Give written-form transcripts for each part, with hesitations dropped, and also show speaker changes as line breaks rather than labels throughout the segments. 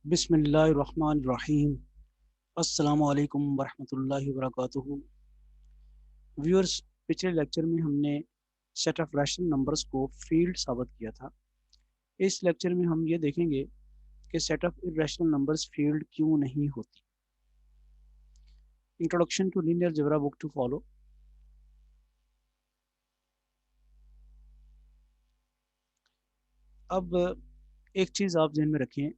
बिस्मिल्लाहिर्रहमानिर्रहीम। अस्सलामु अलैकुम वरहमतुल्लाहि वबरकातुहू। व्यूअर्स, पिछले लेक्चर में हमने सेट ऑफ रैशनल नंबर्स को फील्ड साबित किया था। इस लेक्चर में हम ये देखेंगे कि set of irrational numbers field क्यों नहीं होती। Introduction to linear algebra book to follow. अब एक चीज़ आप ध्यान में रखें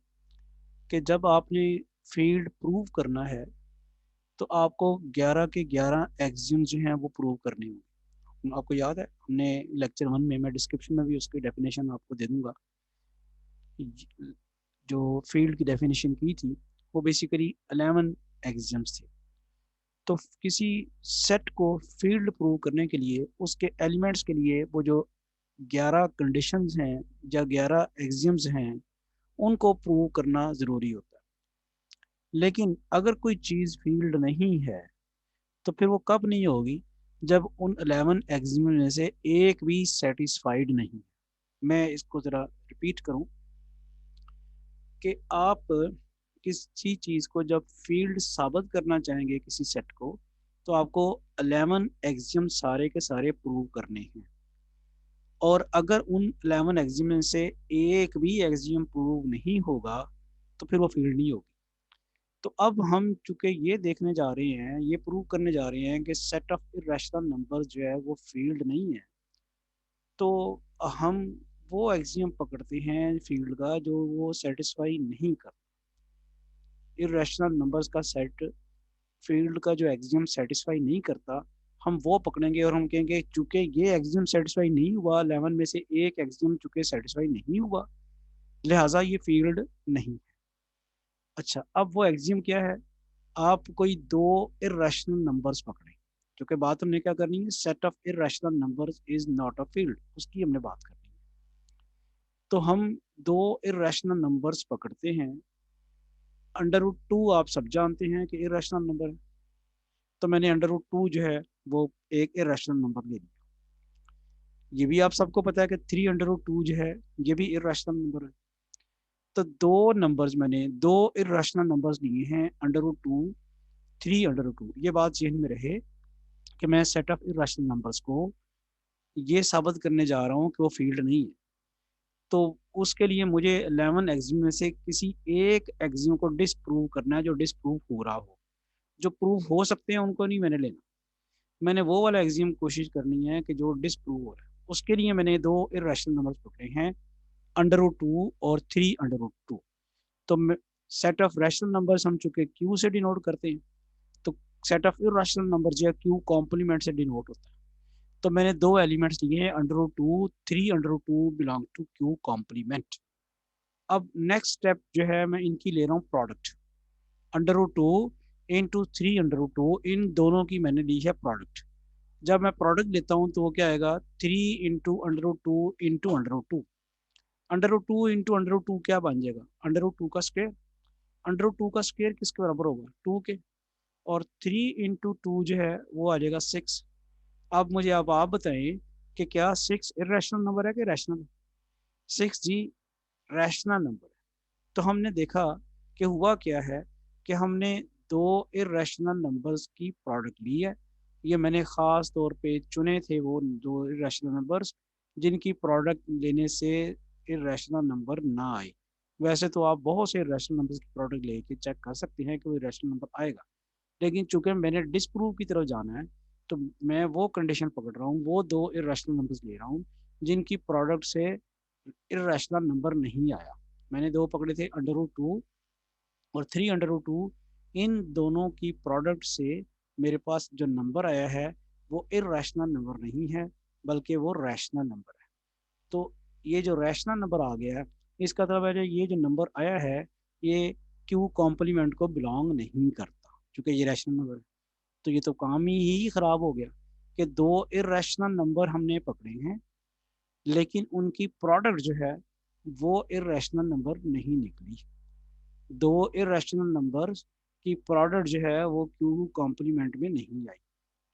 कि जब आपने फील्ड प्रूव करना है तो आपको 11 के 11 एक्सियम जो हैं वो प्रूव करने होंगे। आपको याद है हमने लेक्चर 1 में, मैं डिस्क्रिप्शन में भी उसकी डेफिनेशन आपको दे दूंगा, जो फील्ड की डेफिनेशन की थी वो बेसिकली 11 एक्सियम्स थे। तो किसी सेट को फील्ड प्रूव करने के लिए उसके एलिमेंट्स के लिए वो जो 11 कंडीशंस हैं या 11 एक्सियम्स हैं उनको प्रूव करना ज़रूरी होता है। लेकिन अगर कोई चीज़ फील्ड नहीं है तो फिर वो कब नहीं होगी? जब उन 11 एक्सियम में से एक भी सेटिस्फाइड नहीं। मैं इसको ज़रा रिपीट करूं कि आप किसी चीज़ को जब फील्ड साबित करना चाहेंगे किसी सेट को, तो आपको 11 एक्सियम सारे के सारे प्रूव करने हैं। और अगर उन 11 एक्सियम में से एक भी एक्सियम प्रूव नहीं होगा तो फिर वो फील्ड नहीं होगी। तो अब हम चूंकि ये देखने जा रहे हैं, ये प्रूव करने जा रहे हैं कि सेट ऑफ इर्रेशनल नंबर जो है वो फील्ड नहीं है, तो हम वो एक्सियम पकड़ते हैं फील्ड का जो वो सेटिस्फाई नहीं करता। इर्रेशनल नंबर्स का सेट फील्ड का जो एक्सियम सेटिस्फाई नहीं करता, हम वो पकड़ेंगे और हम कहेंगे चूंकि ये एक्सियम सेटिस्फाई नहीं हुआ, 11 में से एक एक्सियम चूंकि सेटिस्फाई नहीं हुआ, लिहाजा ये फील्ड नहीं। अच्छा, अब वो एक्सियम क्या है? आप कोई दो इर्रेशनल नंबर्स पकड़ें, क्योंकि बात हमने क्या करनी है, set of irrational numbers is not a field, उसकी हमने बात करनी है। तो हम दो इर्रेशनल नंबर्स पकड़ते हैं। अंडर रूट टू आप सब जानते हैं कि इर्रेशनल नंबर है, तो मैंने अंडर रूट टू जो है वो एक इर्रेशनल नंबर ले लिया। ये भी आप सबको पता है कि थ्री अंडर रूट टू जो है ये भी इर्रेशनल नंबर है। तो दो नंबर्स, मैंने दो इर्रेशनल नंबर्स लिए हैं, under root two, three under root two. ये बात जहन में रहे कि मैं सेट ऑफ इर्रेशनल नंबर्स को ये साबित करने जा रहा हूँ कि वो फील्ड नहीं है। तो उसके लिए मुझे 11 एक्सियम में से किसी एक एक्सियम को डिसप्रूव करना है जो डिसप्रूव हो रहा हो। जो प्रूव हो सकते हैं उनको नहीं मैंने लेना, मैंने वो वाला एक्सियम कोशिश करनी है कि जो डिसप्रूव हो रहा है। उसके लिए मैंने दो इर्रेशनल नंबर्स पकड़े हैं, अंडर रूट टू और थ्री अंडर रूट टू। तो सेट ऑफ रैशनल नंबर्स हम चुके क्यू से डिनोट करते हैं, तो सेट ऑफ इर्रेशनल नंबर जो है क्यू कॉम्प्लीमेंट से डिनोट होता है। तो मैंने दो एलिमेंट्स लिए हैं, under root two, three under root two belong to Q complement. अब नेक्स्ट स्टेप जो है मैं इनकी ले रहा हूँ product. Under root two into three under root two, इन दोनों की मैंने ली है प्रोडक्ट। जब मैं प्रोडक्ट लेता हूँ तो वो क्या आएगा, three into under root two into under root two. Under root two into under root two क्या बन जाएगा, अंडर रूट टू का स्क्वायर। अंडर रूट टू का स्क्वायर किसके बराबर होगा, टू के। और थ्री इंटू टू जो है वो आ जाएगा सिक्स। अब मुझे अब आप बताएं कि क्या सिक्स इरेशनल नंबर है कि रैशनल? सिक्स जी रैशनल नंबर है। तो हमने देखा कि हुआ क्या है कि हमने दो इरेशनल नंबर्स की प्रोडक्ट ली है। ये मैंने ख़ास तौर पे चुने थे वो दो इरेशनल नंबर्स जिनकी प्रोडक्ट लेने से इरेशनल नंबर ना आए। वैसे तो आप बहुत से इरेशनल नंबर्स की प्रोडक्ट लेके चेक कर सकते हैं कि वो इरेशनल नंबर आएगा, लेकिन चूंकि मैंने डिसप्रूव की तरफ जाना है तो मैं वो कंडीशन पकड़ रहा हूँ, वो दो इरेशनल नंबर्स ले रहा हूँ जिनकी प्रोडक्ट से इरेशनल नंबर नहीं आया। मैंने दो पकड़े थे, अंडर रूट टू और थ्री अंडर रूट टू। इन दोनों की प्रोडक्ट से मेरे पास जो नंबर आया है वो इरेशनल नंबर नहीं है, बल्कि वो रैशनल नंबर है। तो ये जो रैशनल नंबर आ गया है, इसका मतलब है ये जो नंबर आया है ये क्यू कॉम्प्लीमेंट को बिलोंग नहीं करता, क्योंकि ये रैशनल नंबर है। तो ये तो काम ही खराब हो गया कि दो इरेशनल नंबर हमने पकड़े हैं लेकिन उनकी प्रोडक्ट जो है वो इरेशनल नंबर नहीं निकली। दो इरेशनल नंबर्स की प्रोडक्ट जो है वो क्यू कॉम्प्लीमेंट में नहीं आई।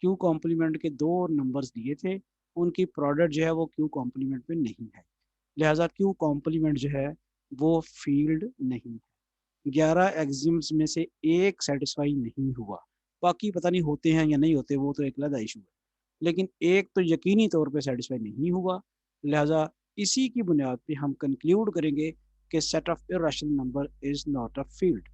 क्यू कॉम्प्लीमेंट के दो नंबर्स दिए थे, उनकी प्रोडक्ट जो है वो क्यू कॉम्प्लीमेंट में नहीं है, लिहाजा क्यू कॉम्प्लीमेंट जो है वो फील्ड नहीं है। 11 एक्सिम्स में से एक सेटिस्फाई नहीं हुआ। बाकी पता नहीं होते हैं या नहीं होते, वो तो एक अलग इशू है। लेकिन एक तो यकीनी तौर पे सेटिस्फाई नहीं हुआ, लिहाज़ा इसी की बुनियाद पे हम कंक्लूड करेंगे कि set of irrational number is not a field.